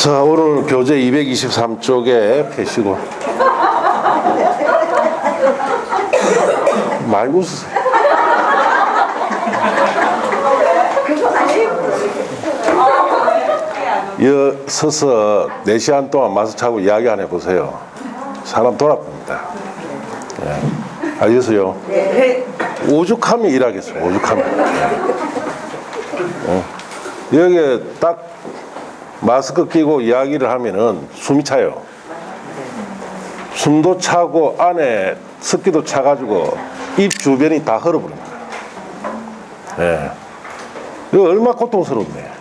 자, 오늘 교재 223쪽에 펴시고 많이 웃으세요. 여 서서 4시간 동안 마주치고 이야기 안 해보세요. 사람 돌아봅니다. 예. 알겠어요? 네. 오죽하면 일하겠어요. 오죽하면. 예. 여기에 딱 마스크 끼고 이야기를 하면은 숨이 차요. 숨도 차고 안에 습기도 차가지고 입 주변이 다 얼어버립니다. 예. 이거 얼마나 고통스럽네.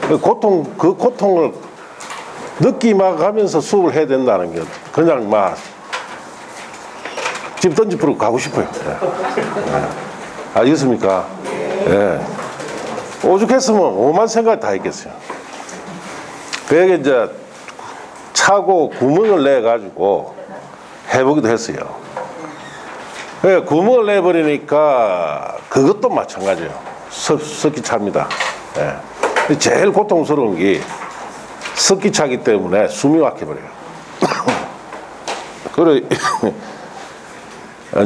그 고통을 느끼면서 수업을 해야 된다는 게 그냥 막 집 던지부러 가고 싶어요. 예. 예. 알겠습니까? 예. 오죽했으면 오만 생각 다 했겠어요. 그게 이제 차고 구멍을 내 가지고 해보기도 했어요. 그러니까 구멍을 내버리니까 그것도 마찬가지예요. 습기 찹니다. 예. 제일 고통스러운 게 습기 차기 때문에 숨이 막혀버려요. 그래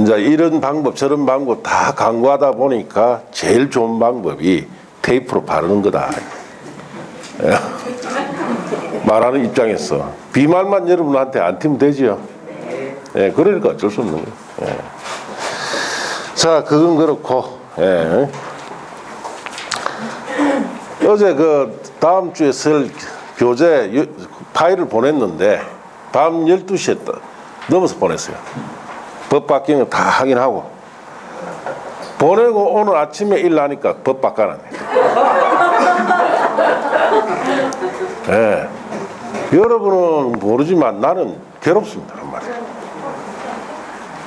이제 이런 방법 저런 방법 다 강구하다 보니까 제일 좋은 방법이 테이프로 바르는 거다. 예. 말하는 입장에서 비말만 여러분한테 안 튀면 되지요. 예, 그러니까 어쩔 수 없는 거예요. 예. 자, 그건 그렇고, 예. 어제 그 다음 주에 쓸 교재 파일을 보냈는데 밤 12시에 넘어서 보냈어요. 법 바뀐 거 다 확인하고 보내고 오늘 아침에 일나니까 법 바꿔놨네. 예. 여러분은 모르지만 나는 괴롭습니다. 한마디로.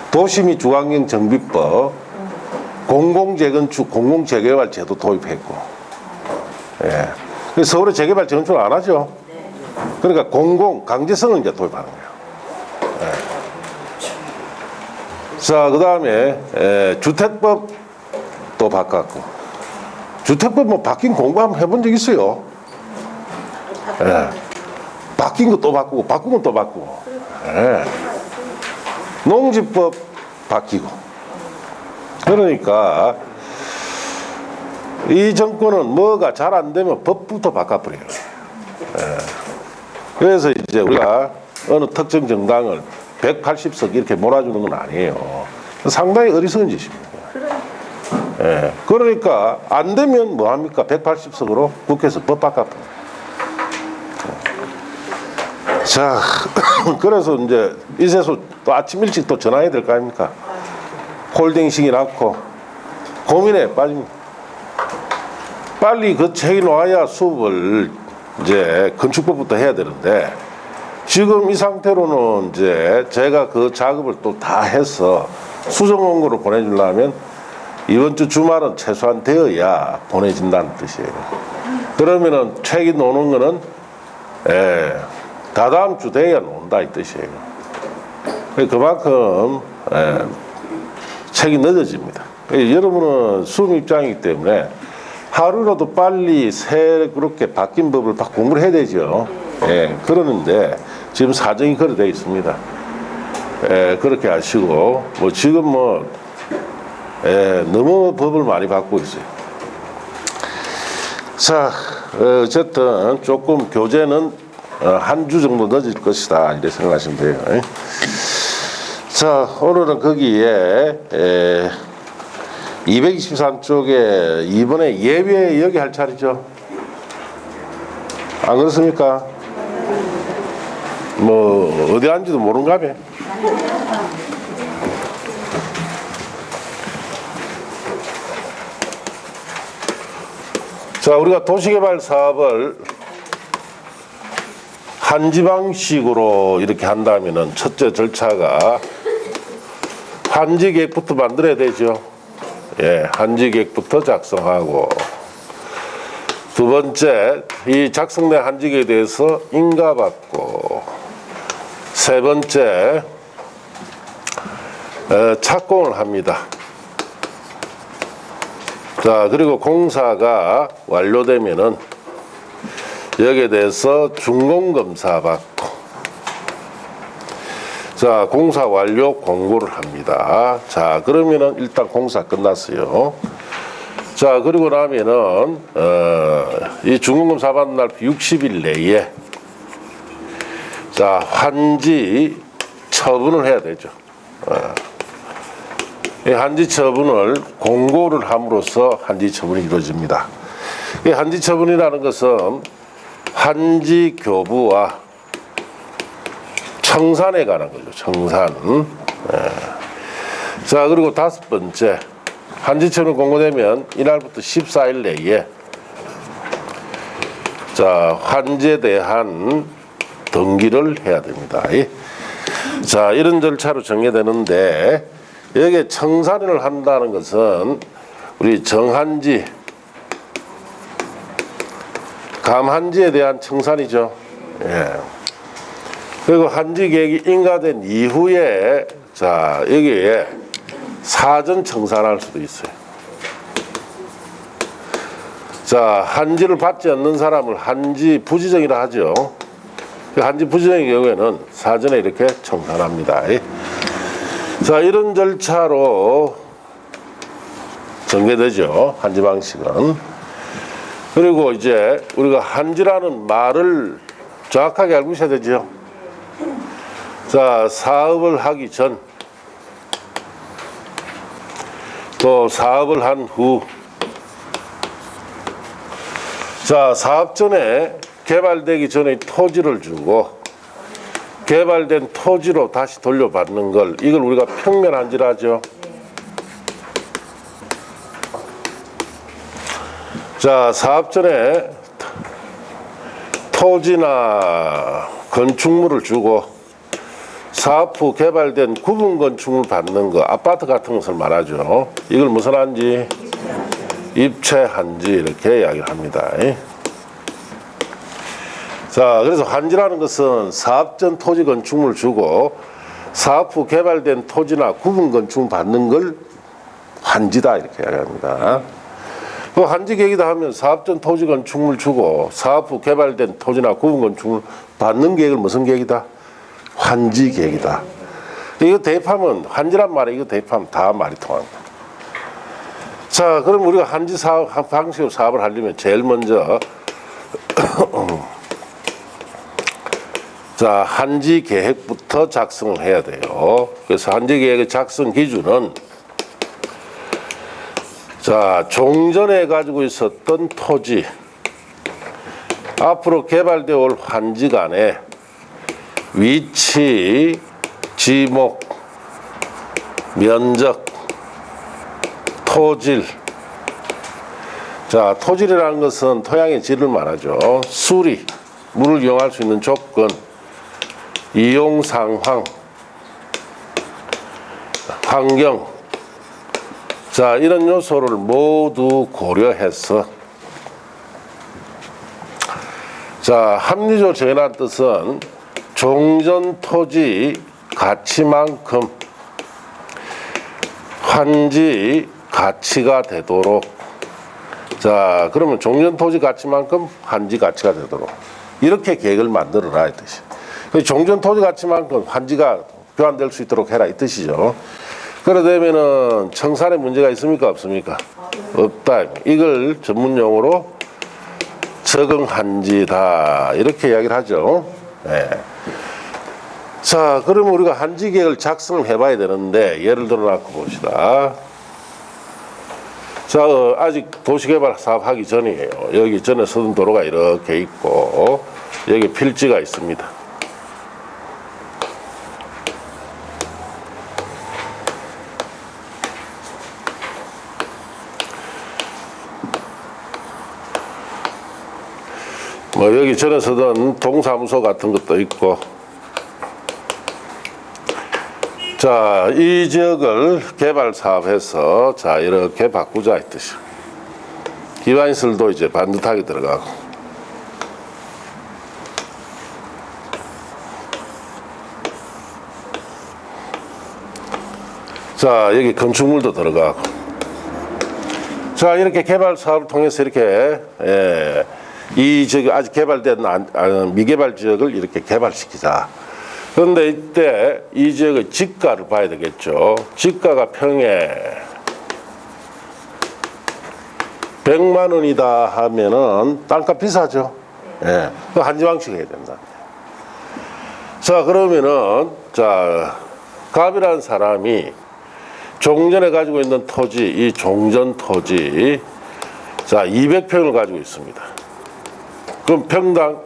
도시및 주거환경 정비법, 공공재건축, 공공재개발 제도 도입했고, 예. 서울에 재개발 재건축을 안 하죠. 그러니까 강제성을 이제 도입하는 거예요. 예. 자, 그 다음에 주택법 또 바꿨고, 주택법 뭐 바뀐 공부 한번 해본 적 있어요? 예. 바뀐 거 또 바꾸고 바꾼 거 또 바꾸고. 예. 농지법 바뀌고. 그러니까 이 정권은 뭐가 잘 안 되면 법부터 바꿔버려요. 예. 그래서 이제 우리가 어느 특정 정당을 180석 이렇게 몰아주는 건 아니에요. 상당히 어리석은 짓입니다. 예. 그러니까 안 되면 뭐 합니까? 180석으로 국회에서 법 바꿔버려요. 자, 그래서 이제 이세수 또 아침 일찍 또 전화해야 될 거 아닙니까? 홀딩식이 낳고 고민에 빠집니다. 빨리 그 책이 나와야 수업을 이제 건축법부터 해야 되는데 지금 이 상태로는 이제 제가 그 작업을 또 다 해서 수정 원고를 보내주려면 이번 주 주말은 최소한 되어야 보내진다는 뜻이에요. 그러면은 책이 노는 거는 다다음 주 돼야 논다 이 뜻이에요. 그만큼 책이 늦어집니다. 여러분은 수험 입장이기 때문에 하루라도 빨리 새롭게 바뀐 법을 공부를 해야 되죠. 예, 그러는데 지금 사정이 그래 되어 있습니다. 그렇게 하시고 뭐 지금 뭐 너무 법을 많이 바꾸고 있어요. 자, 어쨌든 조금 교재는 한 주 정도 늦을 것이다 이렇게 생각하시면 돼요. 자, 오늘은 거기에 223쪽에 이번에 예외 여기 할 차례죠. 안 그렇습니까? 뭐 어디 앉지도 모른가 봐. 자, 우리가 도시개발 사업을 한지방식으로 이렇게 한다면은 첫째 절차가 한지계획부터 만들어야 되죠. 예, 한지계획부터 작성하고 두 번째 이 작성된 한지계획에 대해서 인가받고 세 번째 착공을 합니다. 자, 그리고 공사가 완료되면은 여기에 대해서 준공검사 받고, 자, 공사 완료 공고를 합니다. 자, 그러면은 일단 공사 끝났어요. 자, 그리고 나면은 이 준공검사 받는 날 60일 내에 자, 환지 처분을 해야 되죠. 이 환지 처분을 공고를 함으로써 환지 처분이 이루어집니다. 이 환지 처분이라는 것은 환지 교부와 청산에 관한 거죠. 청산. 자, 그리고 다섯 번째, 환지 처분 공고되면 이날부터 14일 내에 자, 환지에 대한 등기를 해야 됩니다. 자, 이런 절차로 정해되는데, 여기에 청산을 한다는 것은 우리 정환지, 감환지에 대한 청산이죠. 예. 그리고 환지 계획이 인가된 이후에 자, 여기에 사전 청산할 수도 있어요. 자, 환지를 받지 않는 사람을 환지 부지정이라 하죠. 환지 부지정의 경우에는 사전에 이렇게 청산합니다. 자, 이런 절차로 전개되죠. 환지 방식은. 그리고 이제 우리가 환지라는 말을 정확하게 알고 있어야 되죠. 자, 사업을 하기 전, 또 사업을 한 후, 자, 사업 전에 개발되기 전에 토지를 주고 개발된 토지로 다시 돌려받는 걸, 이걸 우리가 평면환지라 하죠. 자, 사업 전에 토지나 건축물을 주고 사업 후 개발된 구분 건축물 받는 거, 아파트 같은 것을 말하죠. 이걸 무슨 한지? 입체한지 이렇게 이야기를 합니다. 자, 그래서 환지라는 것은 사업 전 토지 건축물을 주고 사업 후 개발된 토지나 구분 건축물 받는 걸 환지다 이렇게 이야기합니다. 그 환지 계획이다 하면 사업 전 토지 건축물 주고 사업 후 개발된 토지나 구분 건축물 받는 계획을 무슨 계획이다? 환지 계획이다. 이거 대입하면, 환지란 말에 이거 대입하면 다 말이 통합니다. 자, 그럼 우리가 환지 사업 방식으로 사업을 하려면 제일 먼저 자, 환지 계획부터 작성을 해야 돼요. 그래서 환지 계획의 작성 기준은 자, 종전에 가지고 있었던 토지, 앞으로 개발되어 올 환지 간의 위치, 지목, 면적, 토질. 자, 토질이라는 것은 토양의 질을 말하죠. 수리, 물을 이용할 수 있는 조건, 이용 상황, 환경. 자, 이런 요소를 모두 고려해서 자, 합리적으로 정해놓은 뜻은 종전 토지 가치만큼 환지 가치가 되도록, 자, 그러면 종전 토지 가치만큼 환지 가치가 되도록 이렇게 계획을 만들어라 이 뜻이에요. 종전 토지 가치만큼 환지가 교환될 수 있도록 해라 이 뜻이죠. 그러되면은 청산에 문제가 있습니까 없습니까? 없다. 이걸 전문 용어로 적응한지다 이렇게 이야기를 하죠. 네. 자, 그러면 우리가 환지 계획을 작성을 해봐야 되는데, 예를 들어 놓고 봅시다. 자, 아직 도시개발 사업 하기 전이에요. 여기 전에 서든 도로가 이렇게 있고 여기 필지가 있습니다. 뭐 여기 전에 서던 동사무소 같은 것도 있고, 자, 이 지역을 개발 사업해서 자, 이렇게 바꾸자 이 뜻이에요. 기반시설도 이제 반듯하게 들어가고. 자, 여기 건축물도 들어가고. 자, 이렇게 개발 사업을 통해서 이렇게 이 지역이 아직 개발된 미개발 지역을 이렇게 개발시키자. 그런데 이때 이 지역의 지가를 봐야 되겠죠. 지가가 평에 100만 원이다 하면은 땅값 비싸죠. 예. 그 한지방식 해야 된다. 자, 그러면은, 자, 갑이라는 사람이 종전에 가지고 있는 토지, 이 종전 토지, 자, 200평을 가지고 있습니다. 그럼 평당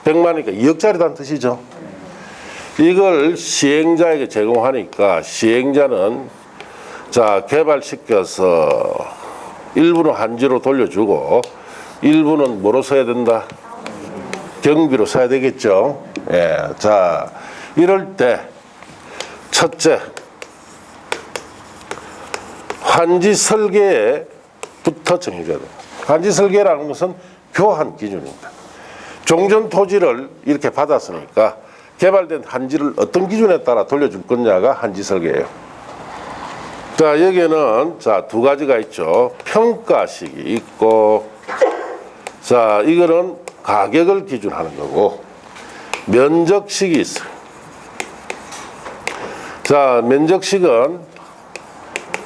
100만이니까 2억짜리라는 뜻이죠. 이걸 시행자에게 제공하니까 시행자는 자, 개발시켜서 일부는 한지로 돌려주고 일부는 뭐로 써야 된다? 경비로 써야 되겠죠. 예. 자, 이럴 때 첫째, 환지 설계부터 정해줘야 됩니다. 환지 설계라는 것은 교환 기준입니다. 종전 토지를 이렇게 받았으니까 개발된 한지를 어떤 기준에 따라 돌려줄 거냐가 한지 설계예요. 자, 여기에는 자, 두 가지가 있죠. 평가식이 있고, 자, 이거는 가격을 기준하는 거고, 면적식이 있어요. 자, 면적식은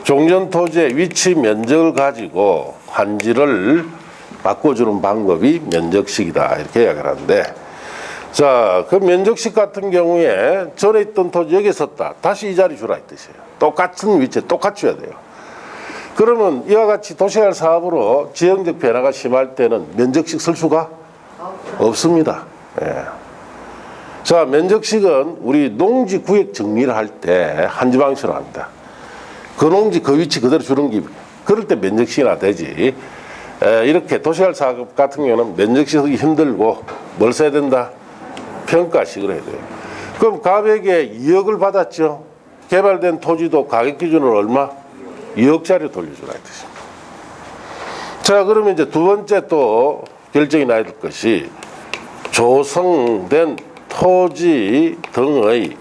종전 토지의 위치 면적을 가지고 환지를 바꿔주는 방법이 면적식이다. 이렇게 이야기를 하는데, 자, 그 면적식 같은 경우에 전에 있던 토지 여기 있었다. 다시 이 자리 주라 이 뜻이에요. 똑같은 위치에 똑같이 줘야 돼요. 그러면 이와 같이 도시개발 사업으로 지형적 변화가 심할 때는 면적식 쓸 수가 없습니다. 예. 자, 면적식은 우리 농지 구역 정리를 할 때 한지 방식으로 합니다. 그 농지 그 위치 그대로 주는 게 그럴 때 면적식이나 되지. 이렇게 도시개발 사업 같은 경우는 면적식 쓰기 힘들고 뭘 써야 된다? 평가식으로 해야 돼요. 그럼 갑에게 2억을 받았죠. 개발된 토지도 가격 기준으로 얼마? 2억짜리 돌려주라 이 뜻입니다. 자, 그러면 이제 두 번째 또 결정이 나야 될 것이 조성된 토지 등의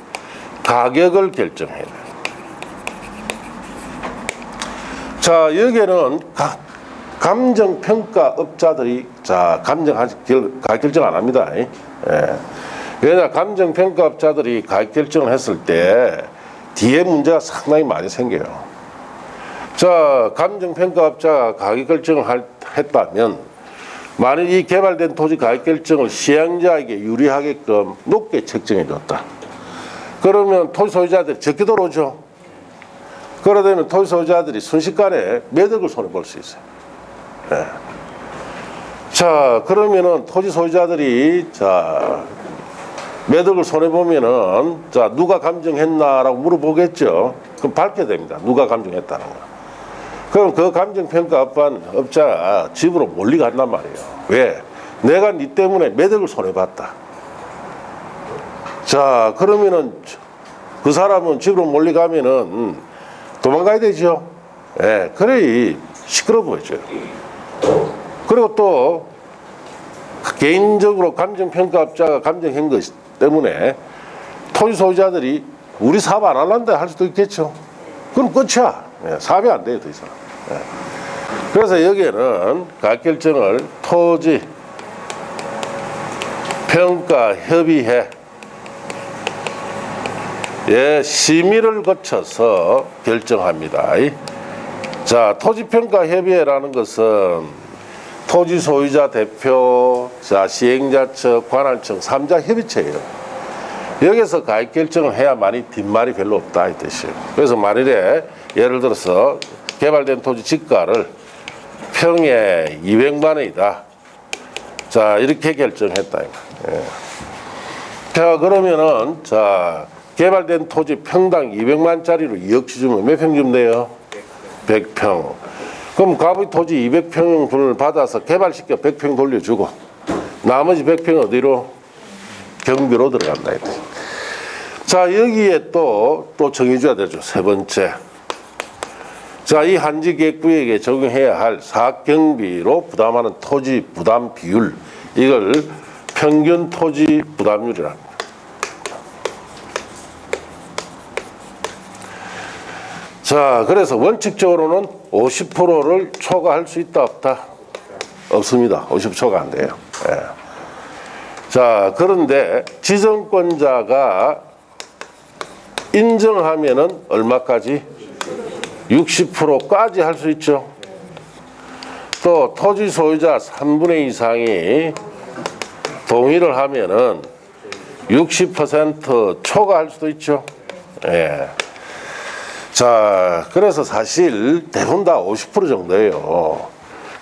가격을 결정해야 돼요. 자, 여기에는 감정평가업자들이 자, 가격 결정 안 합니다. 예. 왜냐, 감정평가업자들이 가격 결정을 했을 때 뒤에 문제가 상당히 많이 생겨요. 자, 감정평가업자가 가격 결정을 했다면 만일 이 개발된 토지 가격 결정을 시행자에게 유리하게끔 높게 책정해 줬다. 그러면 토지 소유자들이 적게 들어오죠. 그러다 보면 토지 소유자들이 순식간에 몇 억을 손해볼 수 있어요. 네. 자, 그러면은 토지 소유자들이 자, 몇 억을 손해보면은 자, 누가 감정했나라고 물어보겠죠. 그럼 밝게 됩니다. 누가 감정했다는 거. 그럼 그 감정평가업자가 집으로 몰리 간단 말이에요. 왜? 내가 니 때문에 몇 억을 손해봤다. 자, 그러면은 그 사람은 집으로 몰리 가면은 도망가야 되죠. 예, 그래 시끄러워 보여져요. 그리고 또 개인적으로 감정평가업자가 감정한 것 때문에 토지 소유자들이 우리 사업 안 할란다 할 수도 있겠죠. 그럼 끝이야. 예, 사업이 안 돼요, 더 이상. 예. 그래서 여기에는 가격 결정을 토지 평가 협의회 예, 심의를 거쳐서 결정합니다. 자, 토지평가협의회라는 것은 토지 소유자 대표, 자, 시행자 측, 관할청 3자 협의체예요. 여기서 가격 결정을 해야만이 뒷말이 별로 없다 이 뜻이에요. 그래서 만일에 예를 들어서 개발된 토지 지가를 평에 200만 원이다. 자, 이렇게 결정했다. 예. 자, 그러면은 자, 개발된 토지 평당 200만짜리로 2억 주면 몇 평 주면 돼요? 100평. 그럼 갑의 토지 200평을 받아서 개발시켜 100평 돌려주고 나머지 100평 어디로? 경비로 들어간다. 자, 여기에 또 정해줘야 되죠. 세 번째. 자, 이 한지계획구역에 적용해야 할 사경비로 부담하는 토지 부담 비율. 이걸 평균 토지 부담률이라 합니다. 자, 그래서 원칙적으로는 50%를 초과할 수 있다 없다? 없습니다. 50% 초과 안 돼요. 예. 자, 그런데 지정권자가 인정하면은 얼마까지? 60%까지 할 수 있죠. 또 토지 소유자 3분의 2 이상이 동의를 하면은 60% 초과할 수도 있죠. 예. 자, 그래서 사실 대부분 다 50% 정도예요.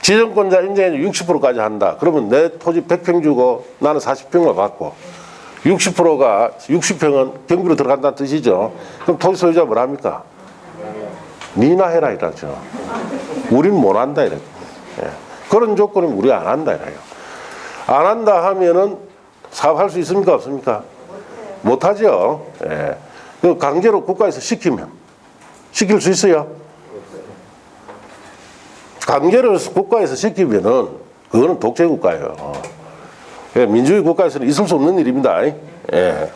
지정권자 인정해 60%까지 한다. 그러면 내 토지 100평 주고 나는 40평만 받고 60%가 60평은 경비로 들어간다는 뜻이죠. 그럼 토지 소유자 뭐라 합니까? 니나 해라 이러죠. 우린 못 한다 이래요. 예. 그런 조건은 우리 안 한다 이래요. 안 한다 하면은 사업할 수 있습니까 없습니까? 못 하죠. 예. 그 강제로 국가에서 시키면 시킬 수 있어요? 강제로 국가에서 시키면은 그거는 독재 국가예요. 민주주의 국가에서는 있을 수 없는 일입니다. 예.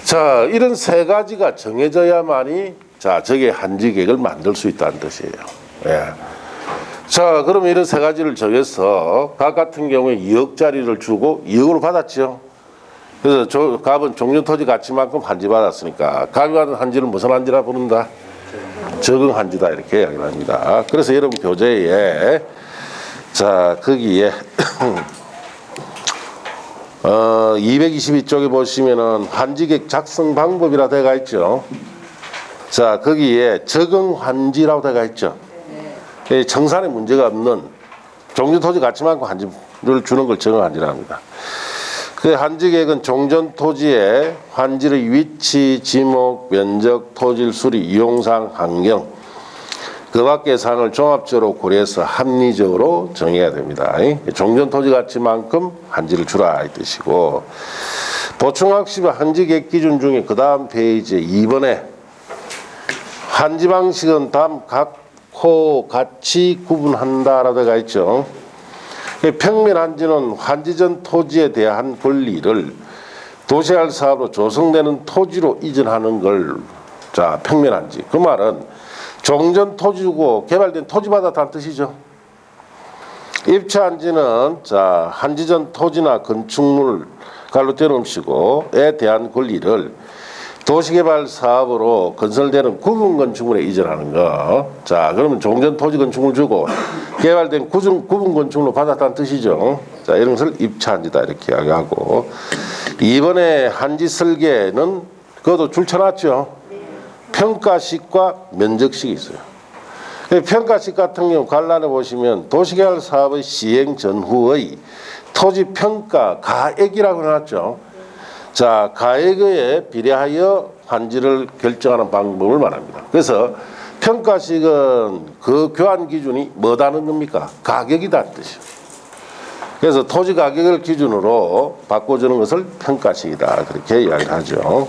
자, 이런 세 가지가 정해져야만이 자, 저게 한지계획을 만들 수 있다는 뜻이에요. 예. 자, 그러면 이런 세 가지를 정해서 각 같은 경우에 2억짜리를 주고 2억으로 받았죠. 그래서 갑은 종전토지 가치만큼 한지 받았으니까 갑이 받은 한지는 무슨 한지라 부른다? 적응한지다 이렇게 이야기를 합니다. 그래서 여러분 교재에 자 거기에 222쪽에 보시면은 한지계획 작성 방법이라 되어 있죠. 자 거기에 적응한지라고 되어 있죠. 청산에 문제가 없는 종전토지 가치만큼 한지를 주는 걸 적응한지라 합니다. 그 한지계획은 종전토지의 환지의 위치, 지목, 면적, 토질 수리, 이용상, 환경 그 밖의 사항을 종합적으로 고려해서 합리적으로 정해야 됩니다. 종전토지 가치만큼 한지를 주라 이 뜻이고 보충학습의 한지계획 기준 중에 그 다음 페이지 2번에 한지 방식은 다음 각호 가치 구분한다라고 되어 있죠. 평면 한지는 환지전 토지에 대한 권리를 도시할 사업으로 조성되는 토지로 이전하는 걸 자 평면 한지. 그 말은 종전 토지고 개발된 토지 받았다는 뜻이죠. 입체 한지는 자 한지전 토지나 건축물 갈로 떼놓으시고에 대한 권리를 도시개발 사업으로 건설되는 구분 건축물에 이전하는 거. 자, 그러면 종전 토지 건축물 주고 개발된 구분 건축물로 받았다는 뜻이죠. 자, 이런 것을 입차한지다 이렇게 이야기하고 이번에 한지 설계는 그것도 줄쳐놨죠. 평가식과 면적식이 있어요. 평가식 같은 경우 관람해 보시면 도시개발 사업의 시행 전후의 토지 평가 가액이라고 해놨죠. 자, 가액에 비례하여 환지를 결정하는 방법을 말합니다. 그래서 평가식은 그 교환 기준이 뭐다는 겁니까? 가격이다는 뜻이에요. 그래서 토지 가격을 기준으로 바꿔주는 것을 평가식이다. 그렇게 이야기를 하죠.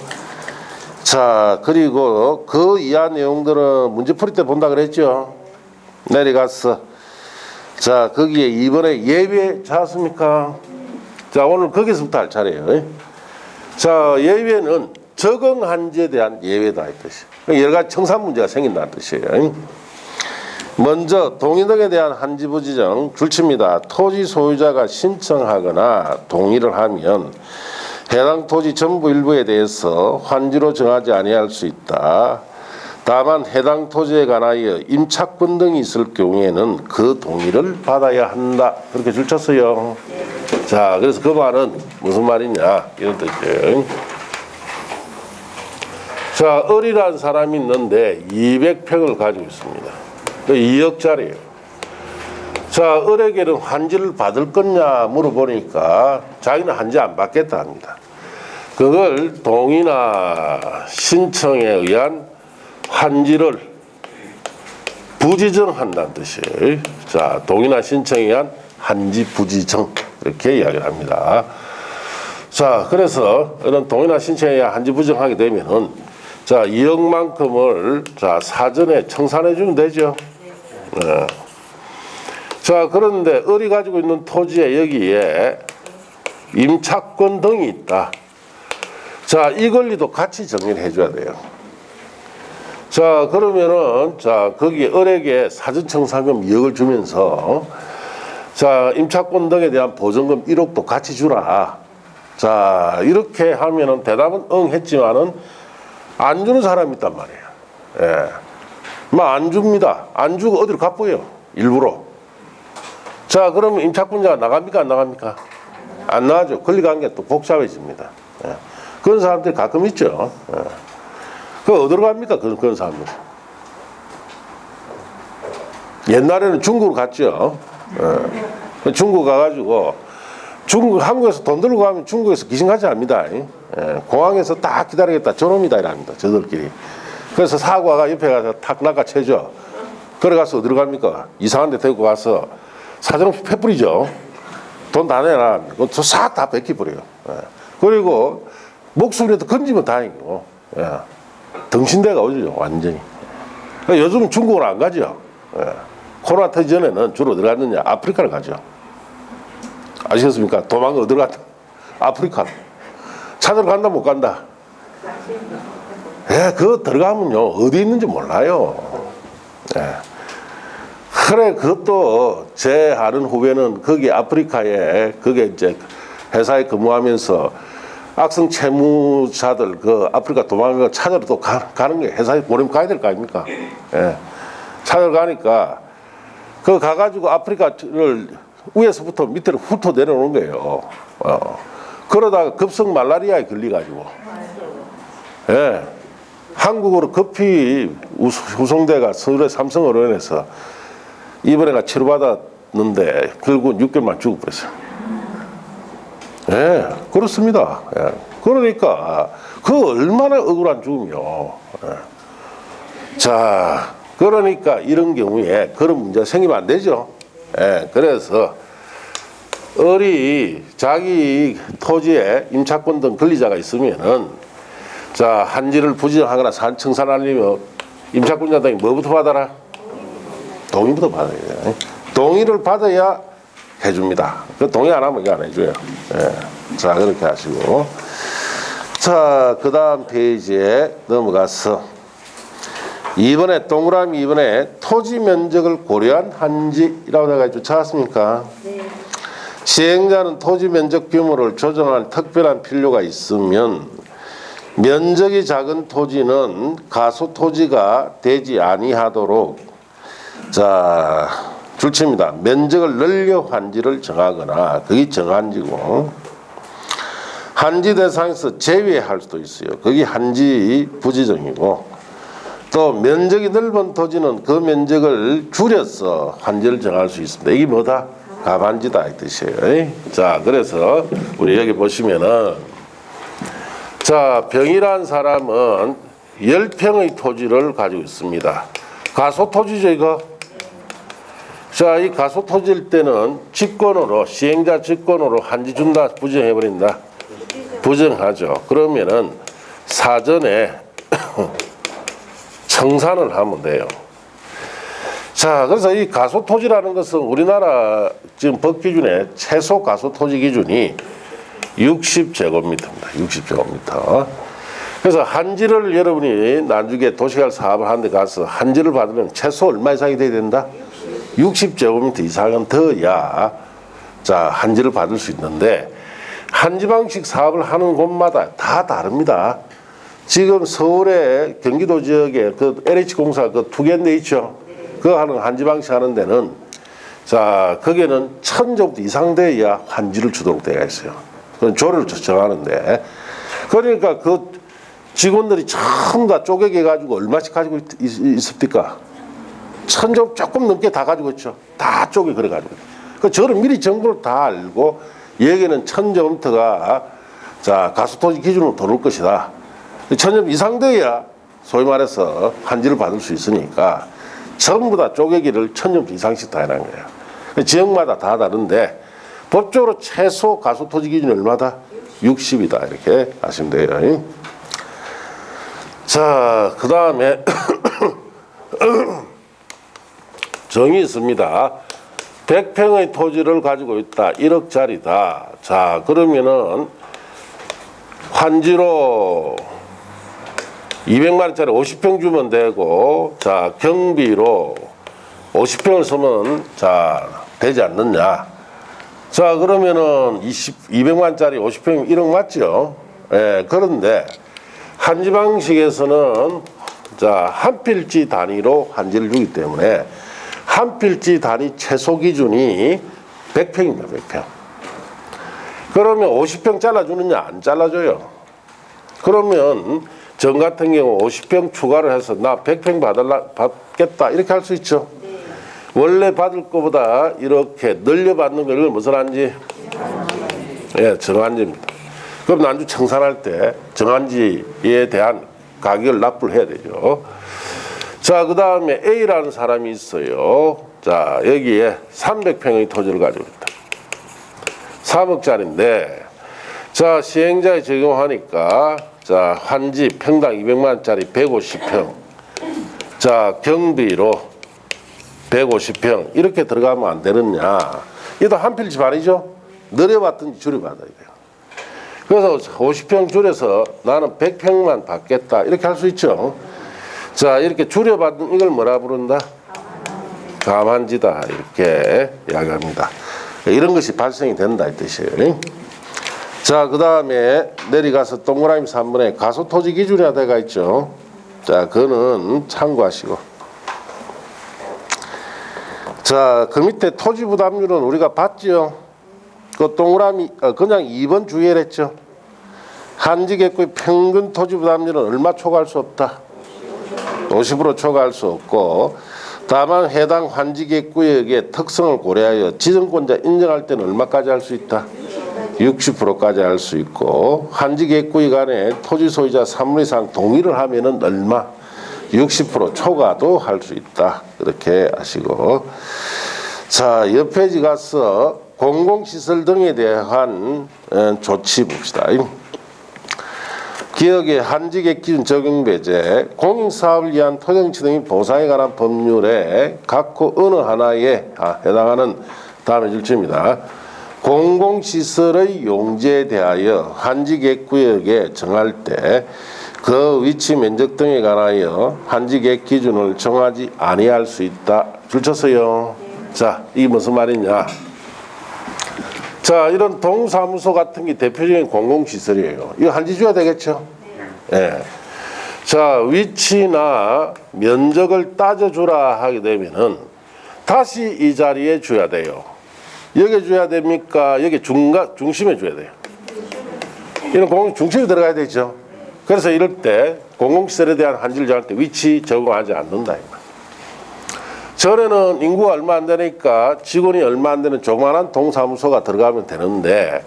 자, 그리고 그 이하 내용들은 문제풀이 때 본다 그랬죠. 내려갔어. 자, 거기에 이번에 예외 찾았습니까? 자, 오늘 거기서부터 할 차례예요. 자, 예외는 적응한지에 대한 예외다 이 뜻이에요. 여러 가지 청산 문제가 생긴다는 뜻이에요. 먼저 동의 등에 대한 한지 부지정 줄칩니다. 토지 소유자가 신청하거나 동의를 하면 해당 토지 전부 일부에 대해서 환지로 정하지 아니할 수 있다. 다만 해당 토지에 관하여 임차권 등이 있을 경우에는 그 동의를 받아야 한다. 그렇게 줄쳤어요. 자, 그래서 그 말은 무슨 말이냐 이런 뜻이에요. 자, 을이라는 사람이 있는데 200평을 가지고 있습니다. 2억짜리예요. 자, 을에게는 환지를 받을 거냐 물어보니까 자기는 환지 안 받겠다 합니다. 그걸 동의나 신청에 의한 환지를 부지정한다는 뜻이에요. 자, 동의나 신청에 의한 한지 부지정 이렇게 이야기를 합니다. 자, 그래서 이런 동의나 신청에 의한 한지 부지정하게 되면은 자 2억만큼을 자 사전에 청산해 주면 되죠. 네. 자, 그런데 을이 가지고 있는 토지에 여기에 임차권 등이 있다. 자, 이 권리도 같이 정리를 해줘야 돼요. 자, 그러면은 자 거기 을에게 사전 청산금 2억을 주면서 자, 임차권 등에 대한 보증금 1억도 같이 주라. 자, 이렇게 하면은 대답은 응 했지만은 안 주는 사람이 있단 말이에요. 예. 안 줍니다. 안 주고 어디로 갚아요. 일부러. 자, 그러면 임차권자가 나갑니까? 안 나갑니까? 안 나가죠. 권리관계가 또 복잡해집니다. 예. 그런 사람들이 가끔 있죠. 예. 그 어디로 갑니까? 그런 사람들. 옛날에는 중국으로 갔죠. 예. 중국 가가지고 한국에서 돈 들고 가면 중국에서 귀신같이 합니다. 예. 공항에서 딱 기다리겠다. 저놈이다 이랍니다. 저들끼리. 그래서 사고가 옆에 가서 탁 낚아채죠. 그래 가서 어디로 갑니까? 이상한 데 데리고 가서 사정없이 패뿌리죠. 돈 다 내놔. 그거 싹 다 뺏기버려요. 예. 그리고 목숨이라도 건지면 다행이고. 예. 등신대가 오죠. 완전히. 요즘 중국은 안 가죠. 예. 코로나 터지 전에는 주로 어디 갔느냐? 아프리카를 가죠. 아시겠습니까? 도망가 어디로 갔다? 아프리카. 찾으러 간다 못 간다? 예, 그거 들어가면요 어디 있는지 몰라요. 예. 그래 그것도 제 아는 후배는 거기 아프리카에 그게 이제 회사에 근무하면서 악성 채무자들 그 아프리카 도망간 거 찾으러 또 가는 게 회사에 보내면 가야 될 거 아닙니까? 예. 찾으러 가니까 그 가가지고 아프리카를 위에서부터 밑으로 훑어 내려오는 거예요. 그러다가 급성 말라리아에 걸려가지고, 예, 한국으로 급히 후송대가 서울의 삼성의료원에서 입원해가 치료받았는데 결국은 6개월만 죽어버렸어요. 예, 그렇습니다. 예. 그러니까 그 얼마나 억울한 죽음이요. 예. 자, 그러니까 이런 경우에 그런 문제가 생기면 안 되죠. 예, 그래서 자기 토지에 임차권 등 권리자가 있으면은 자 한지를 부지정하거나 청산하려면 임차권자 등이 뭐부터 받아라? 동의부터 받아야 돼요. 동의를 받아야 해줍니다. 그 동의 안 하면 이거 안 해줘요. 예. 자 그렇게 하시고 자 그 다음 페이지에 넘어가서 이번에 동그라미 이번에 토지 면적을 고려한 한지라고 내가 있죠. 찾았습니까? 네. 시행자는 토지 면적 규모를 조정할 특별한 필요가 있으면 면적이 작은 토지는 가소 토지가 되지 아니하도록 자 줄칩니다. 면적을 늘려 한지를 정하거나 그게 정한지고 한지 대상에서 제외할 수도 있어요. 그게 한지 부지정이고 또 면적이 넓은 토지는 그 면적을 줄여서 한지를 정할 수 있습니다. 이게 뭐다? 가반지다 이 뜻이에요. 자, 그래서 우리 여기 보시면은 자, 병이란 사람은 10평의 토지를 가지고 있습니다. 가소 토지죠, 이거? 자, 이 가소 토지일 때는 직권으로 시행자 직권으로 한지 준다 부정해 버린다. 부정하죠. 그러면은 사전에 청산을 하면 돼요. 자, 그래서 이 가소토지라는 것은 우리나라 지금 법 기준에 최소 가소토지 기준이 60제곱미터입니다. 60제곱미터. 그래서 한지를 여러분이 나중에 도시개발 사업을 하는데 가서 한지를 받으면 최소 얼마 이상이 돼야 된다? 60제곱미터 이상은 더야 자 한지를 받을 수 있는데 한지 방식 사업을 하는 곳마다 다 다릅니다. 지금 서울의 경기도 지역에 그 LH공사 그 투겐데 있죠. 그거 하는 한지 방식 하는 데는 자 거기에는 1000제곱미터 이상 돼야 한지를 주도록 되어 있어요. 그건 조례를 정하는데 그러니까 그 직원들이 전부 다 쪼개게 가지고 얼마씩 가지고 있습니까? 1000제곱 조금 넘게 다 가지고 있죠. 다 쪼개 그래 가지고. 그 저는 미리 정보를 다 알고 여기는 1000제곱미터가 자 가소토지 기준으로 들어올 것이다. 1000제곱 이상 돼야 소위 말해서 한지를 받을 수 있으니까 전부 다 쪼개기를 1000제곱 이상씩 다 해놓은 거예요. 지역마다 다 다른데 법적으로 최소 가소토지 기준이 얼마다? 60이다 이렇게 하시면 돼요. 자, 그 다음에 정의 있습니다. 100평의 토지를 가지고 있다. 1억짜리다. 자, 그러면은 환지로 200만원짜리 50평 주면 되고, 자, 경비로 50평을 쓰면, 자, 되지 않느냐. 자, 그러면은 200만짜리 50평 1억 맞죠? 예, 그런데 한지 방식에서는 자, 한 필지 단위로 한지를 주기 때문에 한 필지 단위 최소 기준이 100평입니다. 100평. 그러면 50평 잘라주느냐? 안 잘라줘요. 그러면 전 같은 경우 50평 추가를 해서 나 100평 받겠다 이렇게 할 수 있죠. 원래 받을 것보다 이렇게 늘려받는 걸 무슨 한지? 예, 정한지입니다. 그럼 난주 청산할 때 정한지에 대한 가격을 납부를 해야 되죠. 자, 그 다음에 A라는 사람이 있어요. 자, 여기에 300평의 토지를 가지고 있다. 3억짜리인데, 자, 시행자에 적용하니까, 자, 환지 평당 200만원짜리 150평. 자, 경비로 150평. 이렇게 들어가면 안 되느냐. 이도 한 필지 반이죠? 늘려받든지 줄여받아야 돼요. 그래서 50평 줄여서 나는 100평만 받겠다. 이렇게 할 수 있죠? 자, 이렇게 줄여받은 이걸 뭐라 부른다? 감한지다. 이렇게 이야기합니다. 이런 것이 발생이 된다. 이 뜻이에요. 자, 그 다음에 내려가서 동그라미 3번에 가소토지 기준이라 되어 있죠. 자, 그거는 참고하시고. 자, 그 밑에 토지 부담률은 우리가 봤죠. 그 동그라미 그냥 2번 주의했죠. 한지객구의 평균 토지 부담률은 얼마 초과할 수 없다. 50% 초과할 수 없고, 다만 해당 환지객구역의 특성을 고려하여 지정권자 인정할 때는 얼마까지 할 수 있다. 60%까지 할 수 있고, 환지객구역 안에 토지 소유자 3분 이상 동의를 하면은 얼마? 60% 초과도 할 수 있다. 이렇게 하시고, 자, 옆 페이지 가서 공공시설 등에 대한 조치 봅시다. 기억의 한지객 기준 적용 배제, 공익사업을 위한 토정치 등의 보상에 관한 법률에 각호 어느 하나에 해당하는 다음에 줄지입니다. 공공시설의 용지에 대하여 한지객구역에 정할 때 그 위치 면적 등에 관하여 한지객 기준을 정하지 아니할 수 있다. 줄쳤어요. 자, 이게 무슨 말이냐? 자, 이런 동사무소 같은 게 대표적인 공공시설이에요. 이거 한지 줘야 되겠죠? 예. 자, 위치나 면적을 따져주라 하게 되면은 다시 이 자리에 줘야 돼요. 여기 줘야 됩니까? 여기 중심에 줘야 돼요. 이런 공공 중심에 들어가야 되죠. 그래서 이럴 때 공공시설에 대한 한지를 정할 때 위치 적용하지 않는다. 전에는 인구가 얼마 안 되니까 직원이 얼마 안 되는 조그만한 동사무소가 들어가면 되는데,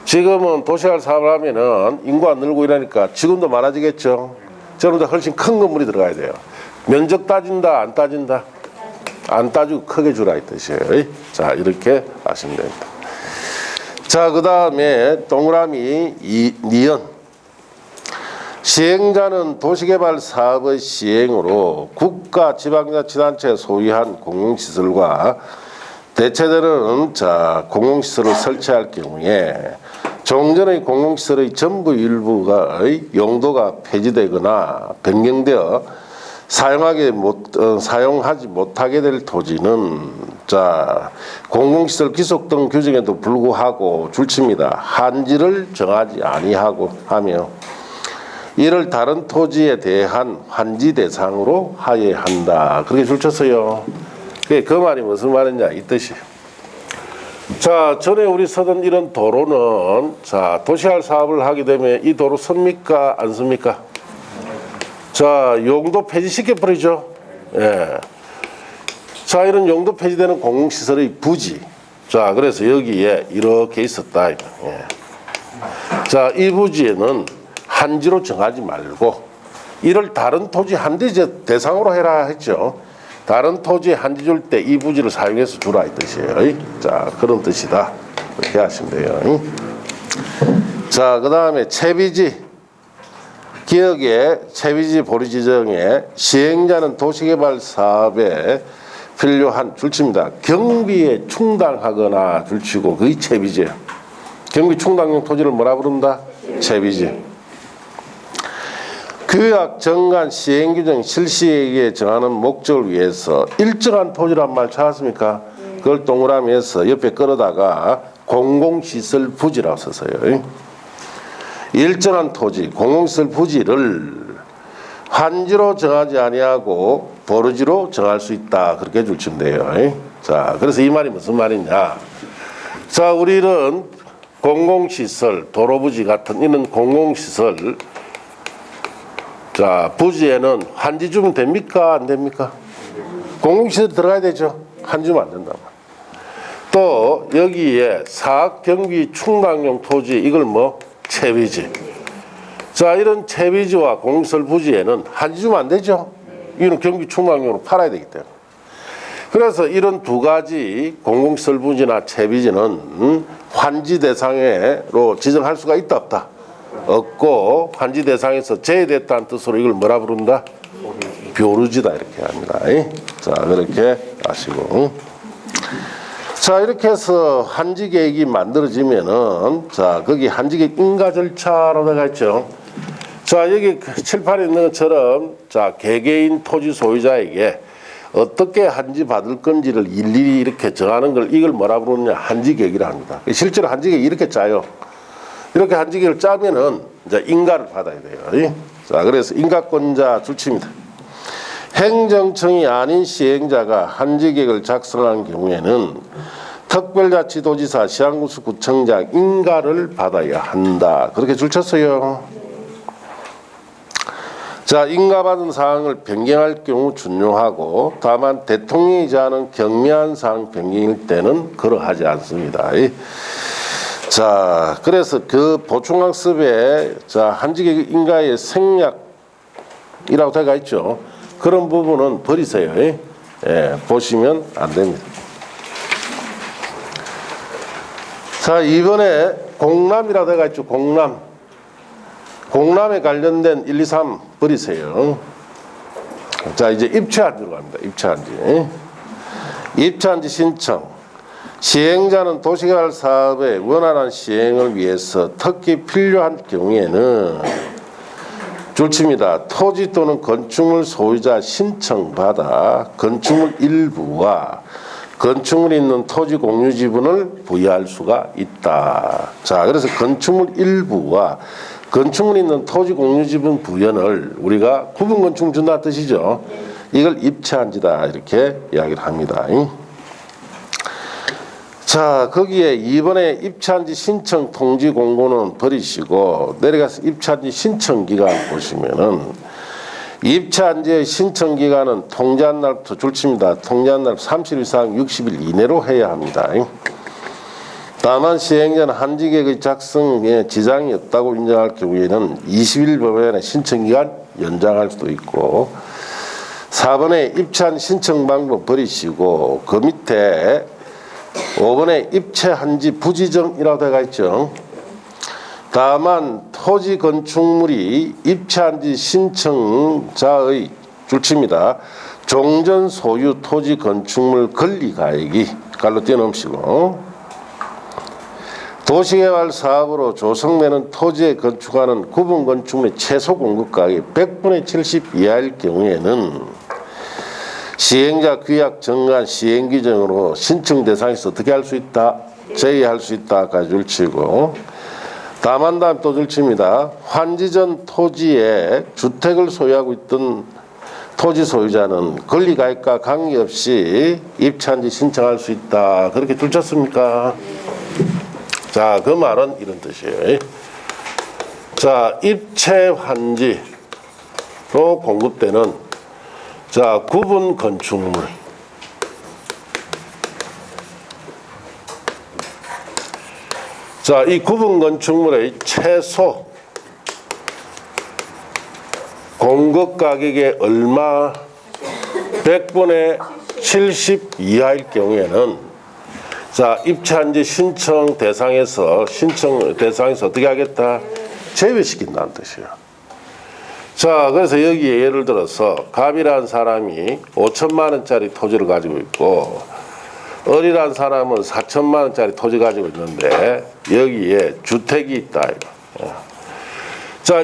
지금은 도시화를 사업을 하면은 인구가 늘고 이러니까 직원도 많아지겠죠. 저보다 훨씬 큰 건물이 들어가야 돼요. 면적 따진다, 안 따진다? 안 따지고 크게 주라 이 뜻이에요. 자, 이렇게 아시면 됩니다. 자, 그 다음에 동그라미 2연. 시행자는 도시개발 사업의 시행으로 국가 지방자치단체가 소유한 공공시설과 대체되는 공공시설을 설치할 경우에 종전의 공공시설의 전부 일부의 용도가 폐지되거나 변경되어 사용하지 못하게 될 토지는 공공시설 기속 등 규정에도 불구하고 줄칩니다. 한지를 정하지 아니하고 하며 이를 다른 토지에 대한 환지 대상으로 하여한다. 그렇게 줄쳤어요. 그 말이 무슨 말이냐 이 뜻이에요. 자, 전에 우리 쓰던 이런 도로는 도시화 사업을 하게 되면 이 도로 씁니까 안 씁니까? 자, 용도 폐지시켜 버리죠. 예. 자, 이런 용도 폐지되는 공공시설의 부지. 자, 그래서 여기에 이렇게 있었다. 예. 자, 이 부지에는 한지로 정하지 말고 이를 다른 토지 한지 대상으로 해라 했죠. 다른 토지에 한지 줄 때 이 부지를 사용해서 주라 이 뜻이에요. 자, 그런 뜻이다. 이렇게 하시면 돼요. 자, 그 다음에 채비지. 기억에 채비지 보리 지정에 시행자는 도시개발 사업에 필요한 줄칩니다. 경비에 충당하거나 줄치고 그게 채비지예요. 경비 충당용 토지를 뭐라 부른다? 채비지. 규약, 정관, 시행규정, 실시에 정하는 목적을 위해서 일정한 토지란 말 찾았습니까? 그걸 동그라미에서 옆에 끌어다가 공공시설 부지라고 썼어요. 일정한 토지, 공공시설 부지를 환지로 정하지 아니하고 보르지로 정할 수 있다. 그렇게 줄치면 돼요. 자, 그래서 이 말이 무슨 말이냐. 자, 우리는 공공시설, 도로부지 같은 이런 공공시설, 자, 부지에는 환지 주면 됩니까? 안 됩니까? 공공시설 들어가야 되죠. 환지 주면 안 된다. 또 여기에 사학 경비 충당용 토지, 이걸 뭐 채비지. 자, 이런 채비지와 공시설 부지에는 환지 주면 안 되죠. 이는 경비 충당용으로 팔아야 되기 때문에. 그래서 이런 두 가지 공공시설 부지나 채비지는 환지 대상으로 지정할 수가 있다 없다? 없고, 환지 대상에서 제외됐다는 뜻으로 이걸 뭐라 부른다? 벼루지다, 이렇게 합니다. 자, 그렇게 아시고. 자, 이렇게 해서 환지 계획이 만들어지면은, 자, 거기 환지 계획 인가 절차로 되어 있죠. 자, 여기 칠판에 있는 것처럼, 자, 개개인 토지 소유자에게 어떻게 환지 받을 건지를 일일이 이렇게 정하는 걸, 이걸 뭐라 부르느냐? 환지 계획이라 합니다. 실제로 환지 계획 이렇게 짜요. 이렇게 환지 계획을 짜면은 이제 인가를 받아야 돼요. 자, 그래서 인가권자 줄칩니다. 행정청이 아닌 시행자가 환지 계획을 작성한 경우에는 특별자치도지사, 시ang군수구청장 인가를 받아야 한다. 그렇게 줄쳤어요. 자, 인가받은 사항을 변경할 경우 준용하고, 다만 대통령이 제하는 경미한 사항 변경일 때는 그러하지 않습니다. 자, 그래서 그 보충학습에, 자, 환지계획 인가의 생략이라고 되어 있죠. 그런 부분은 버리세요. 예, 보시면 안 됩니다. 자, 이번에 공람이라고 되어 있죠. 공람에 관련된 1, 2, 3 버리세요. 자, 이제 입체한지로 갑니다. 입체한지 신청. 시행자는 도시개발 사업의 원활한 시행을 위해서 특히 필요한 경우에는 줄칩니다. 토지 또는 건축물 소유자 신청받아 건축물 일부와 건축물이 있는 토지 공유 지분을 부여할 수가 있다. 자, 그래서 건축물 일부와 건축물이 있는 토지 공유 지분 부여를 우리가 구분 건축물 준다는 뜻이죠. 이걸 입체한지다, 이렇게 이야기를 합니다. 자, 거기에 이번에 입체한지 신청 통지 공고는 버리시고 내려가서 입체한지 신청 기간 보시면은, 입체한지의 신청 기간은 통지한 날부터 줄칩니다. 통지한 날 30일 이상 60일 이내로 해야 합니다. 다만 시행자는 환지계획의 작성에 지장이 없다고 인정할 경우에는 20일 법원에 신청기간 연장할 수도 있고, 4번에 입체한 신청 방법 버리시고 그 밑에 5번에 입체한지 부지정이라고 되어 있죠. 다만 토지 건축물이 입체한지 신청자의 줄칩니다. 종전 소유 토지 건축물 권리가액이 갈로 띄어놓으시고, 도시개발 사업으로 조성되는 토지에 건축하는 구분 건축물의 최소 공급가액이 100분의 70 이하일 경우에는 시행자 규약 정한 시행 규정으로 신청 대상에서 어떻게 할 수 있다? 제외할 수 있다까지 줄치고, 다만 다음 또 줄칩니다. 환지 전 토지에 주택을 소유하고 있던 토지 소유자는 권리가액과 관계없이 입체한지 신청할 수 있다. 그렇게 줄쳤습니까? 자, 그 말은 이런 뜻이에요. 자, 입체 환지로 공급되는, 자, 구분 건축물. 자, 이 구분 건축물의 최소 공급 가격의 얼마 100분의 70 이하일 경우에는, 자, 입체한지 신청 대상에서 어떻게 하겠다? 제외시킨다는 뜻이에요. 자, 그래서 여기에 예를 들어서 갑이라는 사람이 5천만 원짜리 토지를 가지고 있고, 을이라는 사람은 4천만 원짜리 토지 가지고 있는데 여기에 주택이 있다, 이거. 자,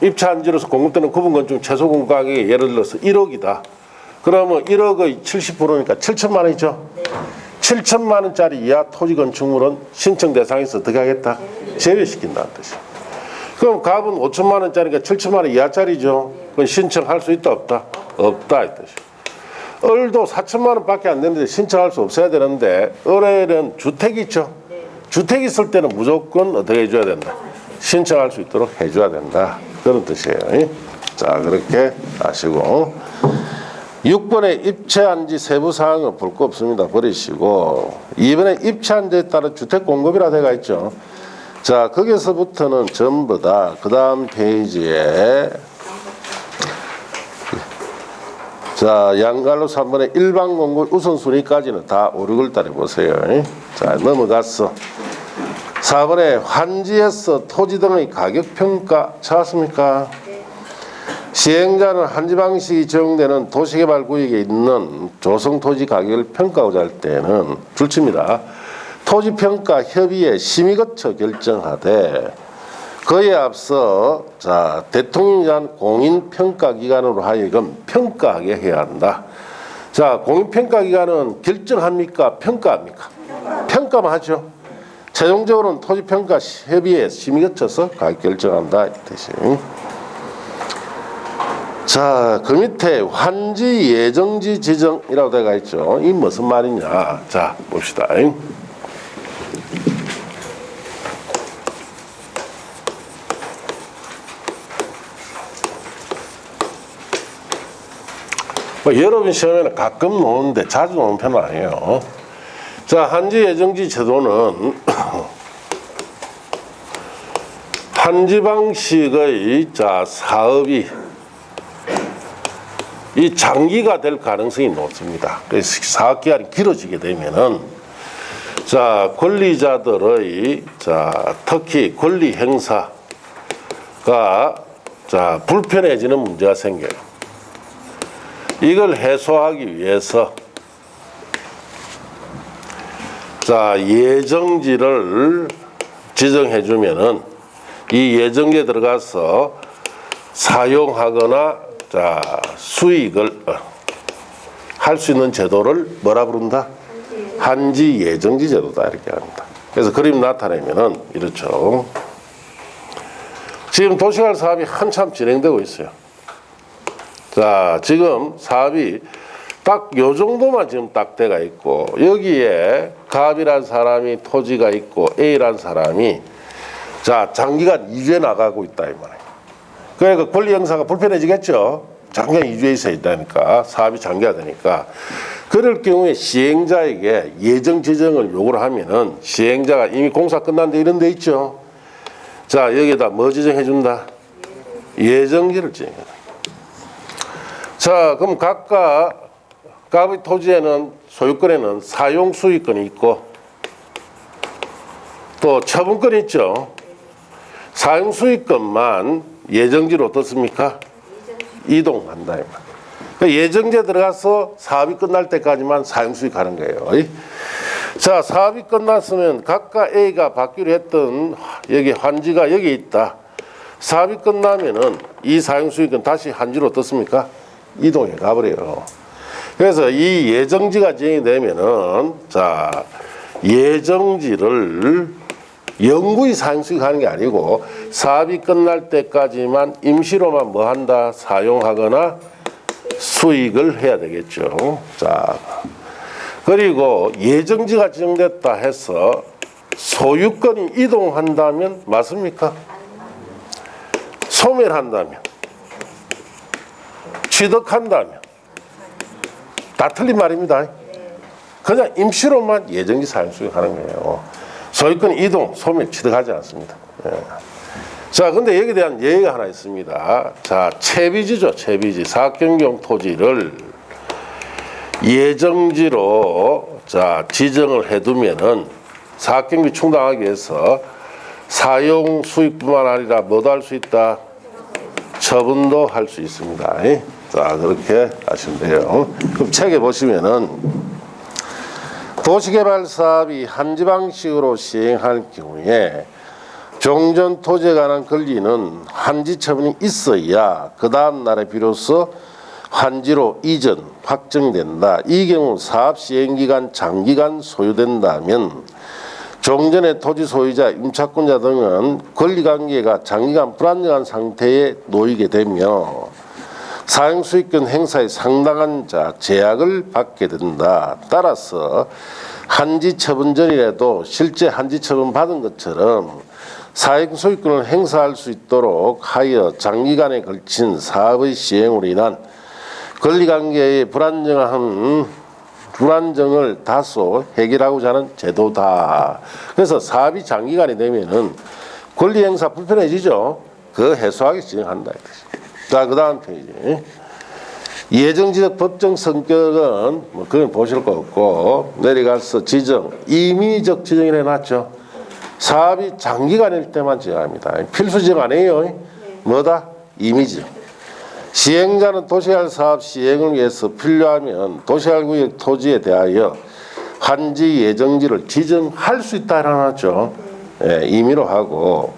입체한지로서 공급되는 구분 건축 최소 공급 가격이 예를 들어서 1억이다. 그러면 1억의 70%니까 7천만 원이죠. 7천만 원짜리 이하 토지 건축물은 신청 대상에서 어떻게 하겠다? 제외시킨다는 뜻이에요. 그럼 갑은 5천만 원짜리가 7천만 원 이하짜리죠. 그건 신청할 수 있다 없다? 없다 이 뜻이에요. 을도 4천만 원밖에 안 되는데 신청할 수 없어야 되는데 을에는 주택이 있죠. 주택이 있을 때는 무조건 어떻게 해줘야 된다? 신청할 수 있도록 해줘야 된다. 그런 뜻이에요. 자, 그렇게 아시고 6번에 입체한지 세부 사항은 볼 거 없습니다. 버리시고 2번에 입체한지에 따른 주택 공급이라 되어 있죠. 자, 거기서부터는 전부 다 그 다음 페이지에 자, 양갈로 3번에 일반 공급 우선순위까지는 다 5, 6월 달에 보세요. 자, 넘어갔어. 4번에 환지에서 토지 등의 가격평가 찾았습니까? 시행자는 한지 방식이 적용되는 도시개발구역에 있는 조성토지 가격을 평가하고자 할 때는 줄칩니다. 토지평가 협의회 심의 거쳐 결정하되 그에 앞서 자, 대통령이 한 공인평가기관으로 하여금 평가하게 해야 한다. 자, 공인평가기관은 결정합니까? 평가합니까? 평가만 하죠. 최종적으로는 토지평가 협의회 심의 거쳐서 가격 결정한다 이 뜻이. 자, 그 밑에 환지 예정지 지정이라고 되어 있죠. 이 무슨 말이냐? 자, 봅시다. 뭐 여러분 시험에는 가끔 나오는데 자주 나오는 편은 아니에요. 자, 한지 예정지 제도는 한지 방식의 자, 사업이 이 장기가 될 가능성이 높습니다. 그래서 사업 기간이 길어지게 되면은 자, 권리자들의 자, 특히 권리 행사가 자, 불편해지는 문제가 생겨요. 이걸 해소하기 위해서 자, 예정지를 지정해 주면은 이 예정지에 들어가서 사용하거나 자, 수익을 할 수 있는 제도를 뭐라 부른다? 한지 예정지 제도다 이렇게 합니다. 그래서 그림 나타내면은 이렇죠. 지금 도시개발 사업이 한참 진행되고 있어요. 자, 지금 사업이 딱 요 정도만 지금 딱 돼가 있고 여기에 갑이란 사람이 토지가 있고 A란 사람이 자, 장기간 이주해 나가고 있다 이 말이에요. 그러니까 권리 행사가 불편해지겠죠. 장기간 이주해 있어야 된다니까. 사업이 장기화되니까. 그럴 경우에 시행자에게 예정 지정을 요구를 하면은 시행자가 이미 공사 끝났는데 이런 데 있죠. 자, 여기다 뭐 지정해 준다? 예정지를 지정해 준다. 자, 그럼 각각 갑의 토지에는 소유권에는 사용 수익권이 있고 또 처분권이 있죠. 사용 수익권만 예정지로 어떻습니까? 이동한다. 그러니까 예정지에 들어가서 사업이 끝날 때까지만 사용 수익 하는 거예요. 자, 사업이 끝났으면 각각 A가 받기로 했던 여기 환지가 여기 있다. 사업이 끝나면은 이 사용 수익은 다시 한지로 어떻습니까? 이동해 가버려요. 그래서 이 예정지가 지정이 되면은 자, 예정지를 영구히 사용 수익하는 게 아니고 사업이 끝날 때까지만 임시로만 뭐 한다? 사용하거나 수익을 해야 되겠죠. 자, 그리고 예정지가 지정됐다 해서 소유권이 이동한다면 맞습니까? 소멸한다면, 취득한다면 다 틀린 말입니다. 그냥 임시로만 예정지 사용 수익하는 거예요. 소유권 이동, 소멸, 취득하지 않습니다. 예. 자, 근데 여기에 대한 예의가 하나 있습니다. 자, 채비지죠, 채비지. 사학경경 토지를 예정지로 자, 지정을 해두면은 사학경비 충당하기 위해서 사용 수익뿐만 아니라 뭐도 할 수 있다? 처분도 할 수 있습니다. 자, 그렇게 하시면 돼요. 그럼 책에 보시면은 도시개발 사업이 한지 방식으로 시행할 경우에 종전 토지에 관한 권리는 한지 처분이 있어야 그 다음 날에 비로소 환지로 이전 확정된다. 이 경우 사업 시행기간 장기간 소유된다면 종전의 토지 소유자, 임차권자 등은 권리관계가 장기간 불안정한 상태에 놓이게 되며 사용수익권 행사에 상당한 제약을 받게 된다. 따라서 한지 처분 전이라도 실제 한지 처분 받은 것처럼 사용소유권을 행사할 수 있도록 하여 장기간에 걸친 사업의 시행으로 인한 권리관계의 불안정을 다소 해결하고자 하는 제도다. 그래서 사업이 장기간이 되면은 권리행사 불편해지죠. 그 해소하기 진행한다. 자, 그 다음 페이지. 예정지적 법정 성격은 뭐 그건 보실 거 없고 내려가서 지정, 임의적 지정이라 해놨죠. 사업이 장기간일 때만 지정합니다. 필수 지정 안 해요. 뭐다? 임의적. 시행자는 도시개발 사업 시행을 위해서 필요하면 도시개발구역 토지에 대하여 환지 예정지를 지정할 수 있다 해놨죠. 예, 임의로 하고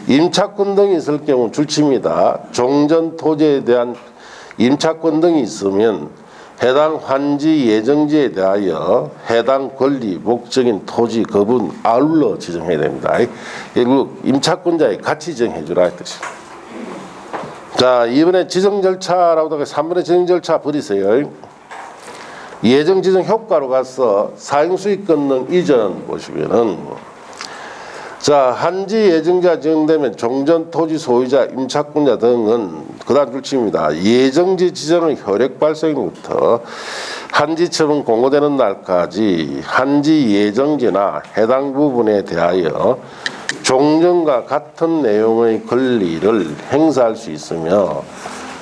임차권 등이 있을 경우 줄칩니다. 종전 토지에 대한 임차권 등이 있으면 해당 환지 예정지에 대하여 해당 권리 목적인 토지 거분 아울러 지정해야 됩니다. 결국 임차권자의 같이 지정해 주라 이 뜻입니다. 자, 이번에 지정 절차라고 3번의 지정 절차 버리세요. 예정 지정 효과로 가서 사용수익권 등 이전 보시면은 자, 한지 예정지가 지정되면 종전 토지 소유자, 임차권자 등은 그다음 줄칩니다. 예정지 지정의 효력 발생부터 한지 처분 공고되는 날까지 한지 예정지나 해당 부분에 대하여 종전과 같은 내용의 권리를 행사할 수 있으며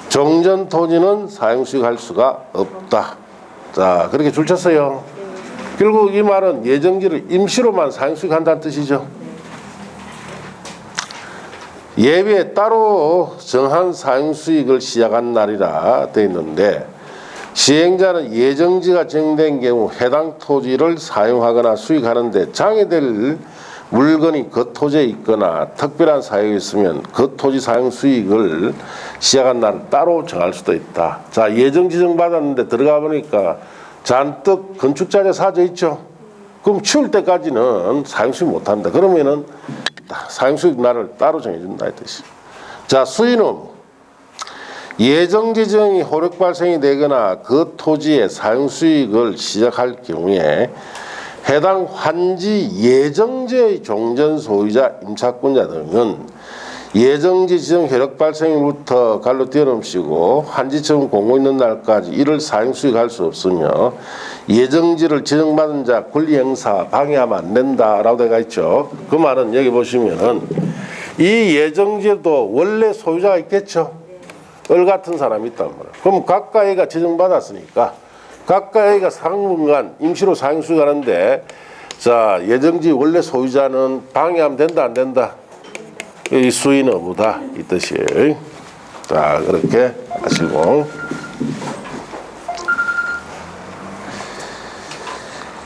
종전 토지는 사용수익할 수가 없다. 자, 그렇게 줄쳤어요. 결국 이 말은 예정지를 임시로만 사용수익한다는 뜻이죠. 예비에 따로 정한 사용수익을 시작한 날이라 되어 있는데 시행자는 예정지가 정된 경우 해당 토지를 사용하거나 수익하는 데 장애될 물건이 그 토지에 있거나 특별한 사용이 있으면 그 토지 사용 수익을 시작한 날을 따로 정할 수도 있다. 자, 예정 지정 받았는데 들어가 보니까 잔뜩 건축자재 사져 있죠. 그럼 치울 때까지는 사용 수익 못 한다. 그러면은 사용 수익 날을 따로 정해준다 이 뜻이. 자, 수익은 예정 지정이 효력 발생이 되거나 그 토지의 사용 수익을 시작할 경우에 해당 환지 예정지의 종전 소유자, 임차권자 등은 예정지 지정 효력 발생일부터 갈로 뛰어넘치고 환지처분 공고 있는 날까지 이를 사용수익할 수 없으며 예정지를 지정받은 자 권리 행사 방해하면 안 된다라고 되어 있죠. 그 말은 여기 보시면은 이 예정지에도 원래 소유자가 있겠죠. 을 같은 사람이 있단 말이에요. 그럼 각가이가 지정받았으니까 각가이가 상분간 임시로 사용수익하는데 자, 예정지 원래 소유자는 방해하면 된다 안 된다? 이 수인 의무다 이 뜻이에요. 자, 그렇게 하시고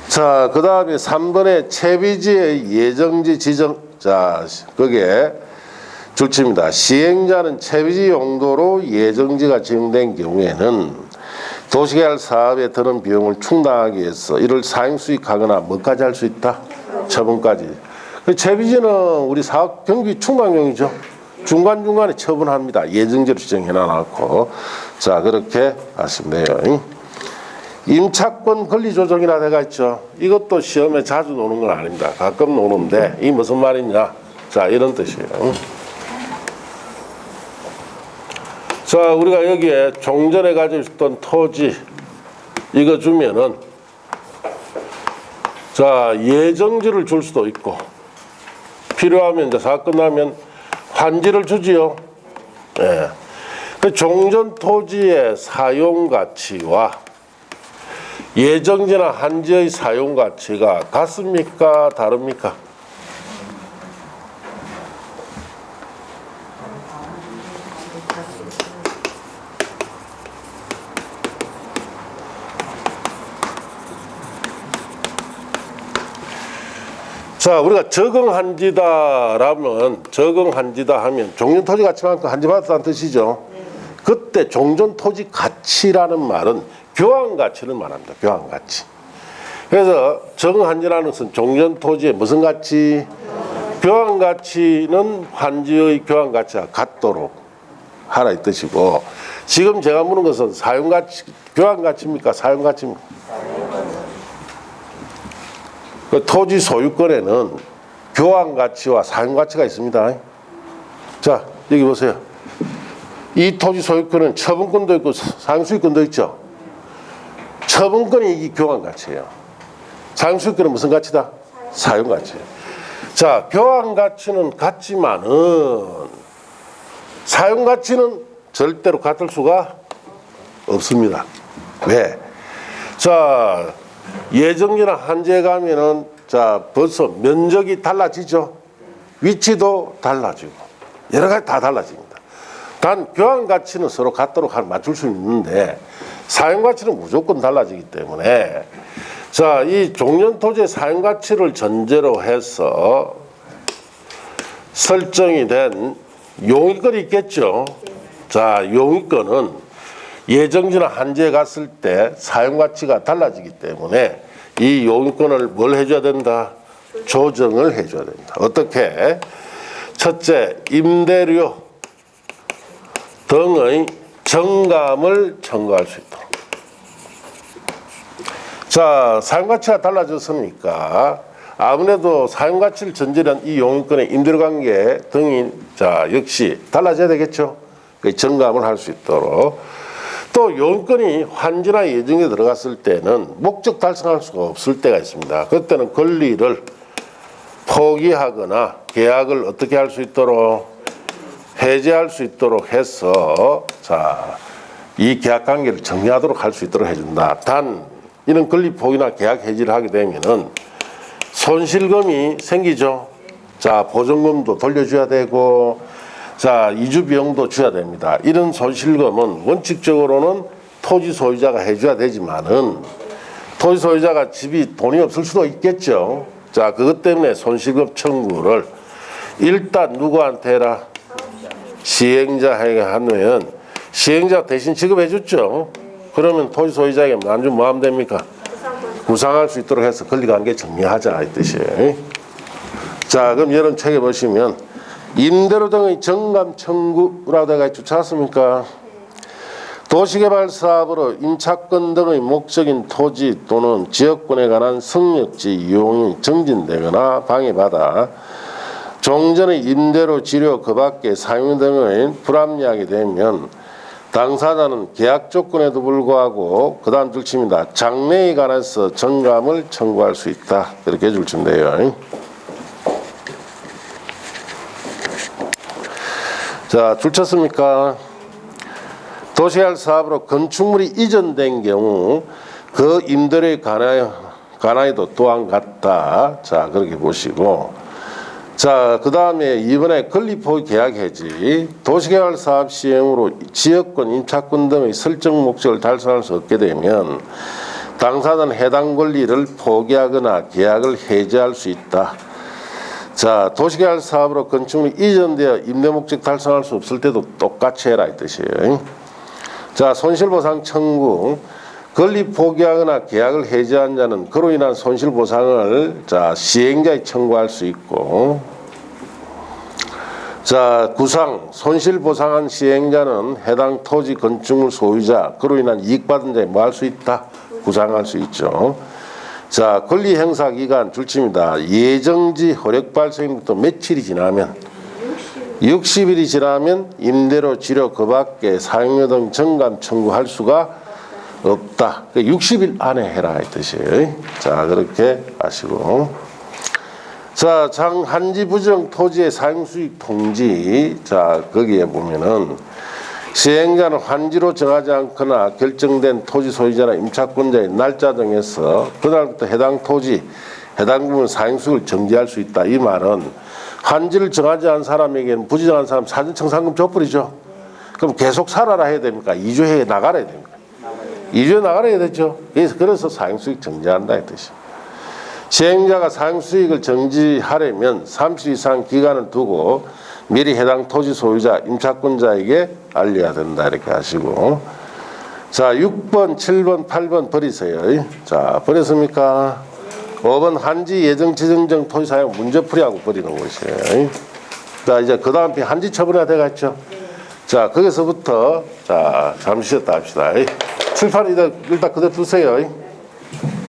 자, 그 다음에 3번에 채비지의 예정지 지정. 자, 거기에 줄칩니다. 시행자는 채비지 용도로 예정지가 지정된 경우에는 도시개발 사업에 드는 비용을 충당하기 위해서 이를 사용수익하거나 뭐까지 할 수 있다? 처분까지. 채비지는 우리 사업 경비 충당용이죠. 중간중간에 처분합니다. 예정지로 지정해놔놓고. 자, 그렇게 하시면 돼요. 임차권 권리조정이라 돼가 있죠. 이것도 시험에 자주 노는 건 아닙니다. 가끔 노는데 이 무슨 말이냐. 자, 이런 뜻이에요. 자, 우리가 여기에 종전에 가지고 있었던 토지 이거 주면은 자, 예정지를 줄 수도 있고 필요하면 이제 사업 끝나면 환지를 주지요. 예. 그 종전 토지의 사용 가치와 예정지나 한지의 사용 가치가 같습니까? 다릅니까? 자, 우리가 적응한지다라면 적응한지다 하면 종전 토지 가치만큼 한지 받았다는 뜻이죠. 그때 종전토지 가치라는 말은 교환가치를 말합니다. 교환가치. 그래서 정한지라는 것은 종전토지의 무슨 가치? 교환가치는 환지의 교환가치와 같도록 하라 이 뜻이고, 지금 제가 묻는 것은 사용가치, 교환가치입니까? 사용가치입니까? 그 토지 소유권에는 교환가치와 사용가치가 있습니다. 자, 여기 보세요. 이 토지 소유권은 처분권도 있고 사용수익권도 있죠. 처분권이 이 교환가치예요. 사용수익권은 무슨 가치다? 사용가치. 자, 교환가치는 같지만은 사용가치는 절대로 같을 수가 없습니다. 왜? 자, 예정지나 한지에 가면은 자, 벌써 면적이 달라지죠. 위치도 달라지고 여러 가지 다 달라집니다. 단 교환가치는 서로 같도록 맞출 수 있는데 사용가치는 무조건 달라지기 때문에, 자, 이 종전토지의 사용가치를 전제로 해서 설정이 된 용익권이 있겠죠. 자, 용익권은 예정지나 한지에 갔을 때 사용가치가 달라지기 때문에 이 용익권을 뭘 해줘야 된다? 조정을 해줘야 된다. 어떻게? 첫째, 임대료 등의 정감을 청구할 수 있도록. 자, 사용가치가 달라졌으니까 아무래도 사용가치를 전제로 한 이 용익권의 임대료관계 등이 자, 역시 달라져야 되겠죠. 그 정감을 할 수 있도록. 또 용익권이 환지나 예정에 들어갔을 때는 목적 달성할 수가 없을 때가 있습니다. 그때는 권리를 포기하거나 계약을 어떻게 할 수 있도록 해제할 수 있도록 해서, 자, 이 계약 관계를 정리하도록 할 수 있도록 해준다. 단 이런 권리 포기나 계약 해지를 하게 되면은 손실금이 생기죠. 자, 보증금도 돌려줘야 되고, 자, 이주 비용도 줘야 됩니다. 이런 손실금은 원칙적으로는 토지 소유자가 해줘야 되지만은 토지 소유자가 집이 돈이 없을 수도 있겠죠. 자, 그것 때문에 손실금 청구를 일단 누구한테 해라? 시행자에게 하면 시행자 대신 지급해 줬죠. 그러면 토지 소유자에게 안주 뭐 하면 됩니까? 구상할 수 있도록 해서 권리관계 정리하자 이 뜻이에요. 자, 그럼 여러분 책에 보시면 임대료 등의 정감 청구라고 되어 있죠. 찾았습니까? 도시개발 사업으로 임차권 등의 목적인 토지 또는 지역권에 관한 성역지 이용이 정진되거나 방해받아 종전의 임대료, 지료, 그 밖의 사용 등의 불합리하게 되면 당사자는 계약 조건에도 불구하고 그 다음 줄칩니다. 장래에 관해서 정감을 청구할 수 있다. 이렇게 줄친대요. 자, 줄쳤습니까? 도시개발 사업으로 건축물이 이전된 경우 그 임대료에 관하여도 또한 같다. 자, 그렇게 보시고, 자, 그 다음에 이번에 권리포기 계약 해지, 도시개발 사업 시행으로 지역권, 임차권 등의 설정 목적을 달성할 수 없게 되면 당사자는 해당 권리를 포기하거나 계약을 해지할 수 있다. 자, 도시개발 사업으로 건축물이 이전되어 임대 목적 달성할 수 없을 때도 똑같이 해라 이 뜻이에요. 자, 손실보상 청구, 권리 포기하거나 계약을 해지한 자는 그로 인한 손실보상을 자, 시행자에 청구할 수 있고, 자, 구상, 손실보상한 시행자는 해당 토지 건축물 소유자, 그로 인한 이익받은 자에 뭐 할 수 있다? 구상할 수 있죠. 자, 권리 행사 기간 줄칩니다. 예정지 효력 발생부터 며칠이 지나면 60일이 지나면 임대료, 지료, 그 밖에 사용료 등 정감 청구할 수가 없다. 60일 안에 해라 이 뜻이에요. 자, 그렇게 아시고, 자, 한지 부정 토지의 사용수익 통지, 자, 거기에 보면은 시행자는 환지로 정하지 않거나 결정된 토지 소유자나 임차권자의 날짜 등에서 그날부터 해당 토지, 해당 부분 사용수익을 정지할 수 있다. 이 말은 환지를 정하지 않은 사람에게는 부지정한 사람 사전청산금 줘버리죠. 그럼 계속 살아라 해야 됩니까? 이주해 나가라 해야 됩니까? 이주해 나가라 해야 되죠. 그래서 사용수익 정지한다 이 뜻이죠. 시행자가 사용수익을 정지하려면 30일 이상 기간을 두고 미리 해당 토지 소유자, 임차권자에게 알려야 된다. 이렇게 하시고. 자, 6번, 7번, 8번 버리세요. 자, 버렸습니까? 5번 한지 예정 지정정 토지 사용 문제풀이하고 버리는 것이에요. 자, 이제 그 다음 한지 처분해야 되겠죠? 자, 거기서부터 자, 잠시 쉬었다 합시다. 칠판 일단 그대로 두세요.